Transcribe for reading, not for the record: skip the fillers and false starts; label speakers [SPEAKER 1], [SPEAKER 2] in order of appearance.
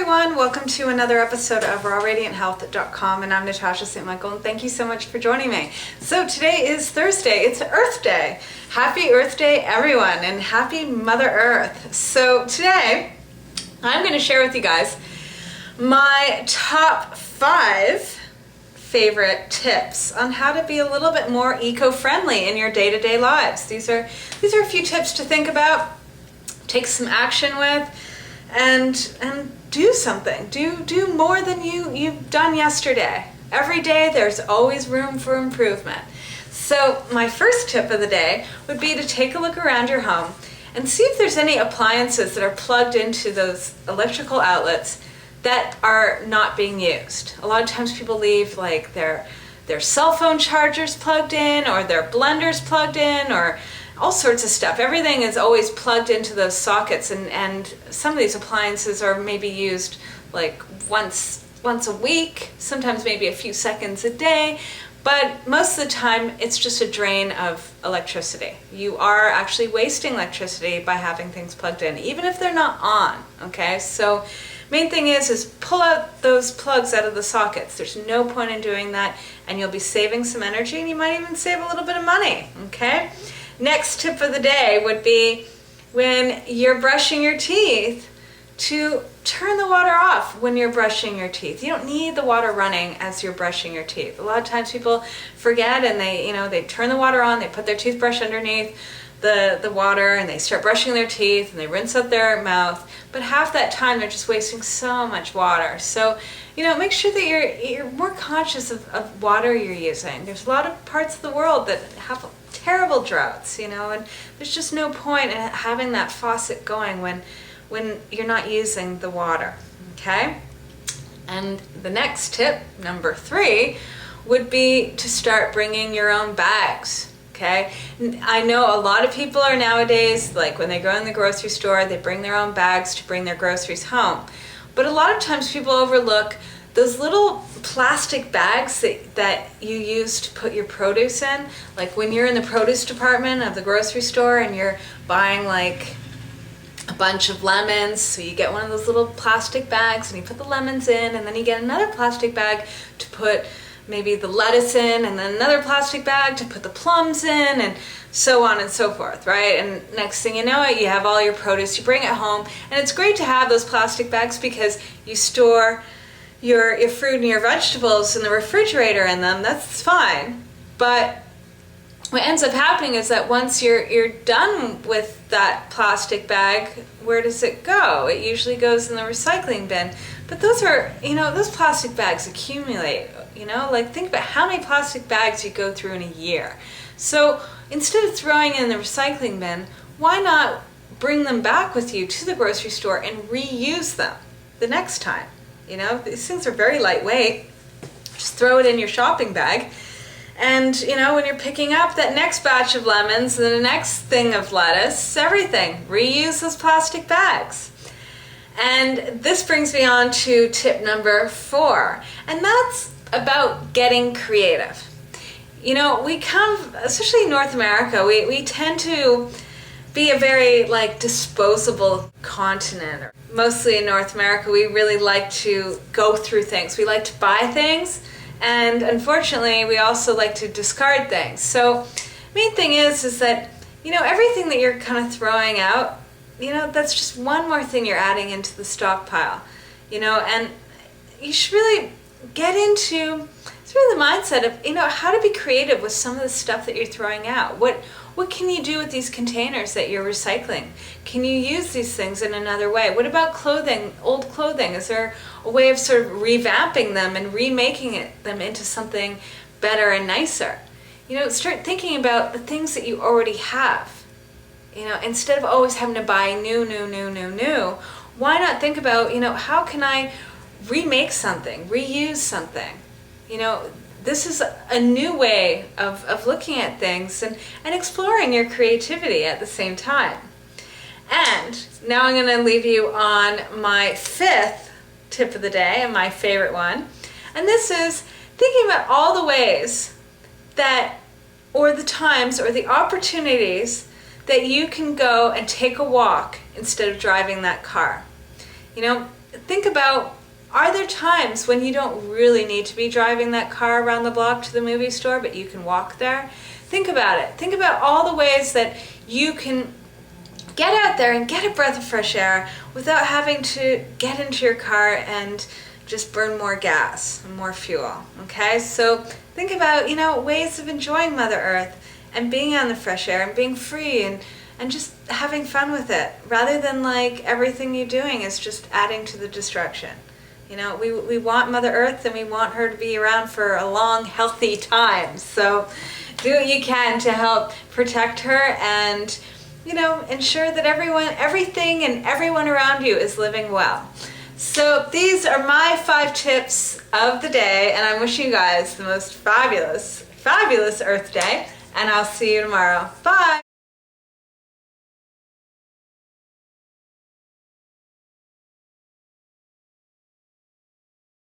[SPEAKER 1] everyone, welcome to another episode of rawradianthealth.com, and I'm Natasha St. Michael, and thank you so much for joining me. So today is Thursday, it's Earth Day. Happy Earth Day everyone, and happy Mother Earth. So today I'm going to share with you guys my top 5 favorite tips on how to be a little bit more eco-friendly in your day-to-day lives. These are a few tips to think about, take some action with, and do something. Do more than you've done yesterday. Every day there's always room for improvement. So my first tip of the day would be to take a look around your home and see if there's any appliances that are plugged into those electrical outlets that are not being used. A lot of times people leave like their cell phone chargers plugged in, or their blenders plugged in, or all sorts of stuff. Everything is always plugged into those sockets, and some of these appliances are maybe used like once a week, sometimes maybe a few seconds a day, but most of the time it's just a drain of electricity. You are actually wasting electricity by having things plugged in, even if they're not on, okay? So main thing is pull out those plugs out of the sockets. There's no point in doing that, and you'll be saving some energy, and you might even save a little bit of money, okay? Next tip of the day would be when you're brushing your teeth to turn the water off when you're brushing your teeth. You don't need the water running as you're brushing your teeth. A lot of times people forget, and they turn the water on, they put their toothbrush underneath the water, and they start brushing their teeth, and they rinse out their mouth, but half that time they're just wasting so much water. So make sure that you're more conscious of water you're using. There's a lot of parts of the world that have terrible droughts, and there's just no point in having that faucet going when you're not using the water, okay? And the next tip, number 3, would be to start bringing your own bags. Okay, I know a lot of people are nowadays, like when they go in the grocery store, they bring their own bags to bring their groceries home. But a lot of times people overlook those little plastic bags that you use to put your produce in. Like when you're in the produce department of the grocery store and you're buying like a bunch of lemons, so you get one of those little plastic bags and you put the lemons in, and then you get another plastic bag to put maybe the lettuce in, and then another plastic bag to put the plums in, and so on and so forth, right? And next thing you know it, you have all your produce, you bring it home, and it's great to have those plastic bags because you store your fruit and your vegetables in the refrigerator in them. That's fine. But what ends up happening is that once you're done with that plastic bag, where does it go? It usually goes in the recycling bin. But those are, those plastic bags accumulate. Like think about how many plastic bags you go through in a year. So instead of throwing in the recycling bin, why not bring them back with you to the grocery store and reuse them the next time? These things are very lightweight. Just throw it in your shopping bag. And, when you're picking up that next batch of lemons and the next thing of lettuce, everything, reuse those plastic bags. And this brings me on to tip number 4, and that's about getting creative. We come, especially in North America, we tend to be a very disposable continent. Mostly in North America, we really like to go through things. We like to buy things, and unfortunately, we also like to discard things. So main thing is that, everything that you're kind of throwing out, that's just one more thing you're adding into the stockpile, and you should really get into the mindset of, how to be creative with some of the stuff that you're throwing out. What can you do with these containers that you're recycling? Can you use these things in another way? What about clothing, old clothing? Is there a way of sort of revamping them and remaking them into something better and nicer? Start thinking about the things that you already have. Instead of always having to buy new, why not think about, how can I remake something, reuse something? This is a new way of looking at things and exploring your creativity at the same time. And now I'm going to leave you on my 5th tip of the day, and my favorite one. And this is thinking about all the ways that, or the times, or the opportunities that you can go and take a walk instead of driving that car. think about, are there times when you don't really need to be driving that car around the block to the movie store, but you can walk there? Think about it. Think about all the ways that you can get out there and get a breath of fresh air without having to get into your car and just burn more gas and more fuel, okay? So think about, ways of enjoying Mother Earth and being on the fresh air and being free and just having fun with it, rather than like everything you're doing is just adding to the destruction. We want Mother Earth and we want her to be around for a long, healthy time. So do what you can to help protect her and, ensure that everything and everyone around you is living well. So these are my 5 tips of the day, and I'm wishing you guys the most fabulous, fabulous Earth Day, and I'll see you tomorrow. Bye!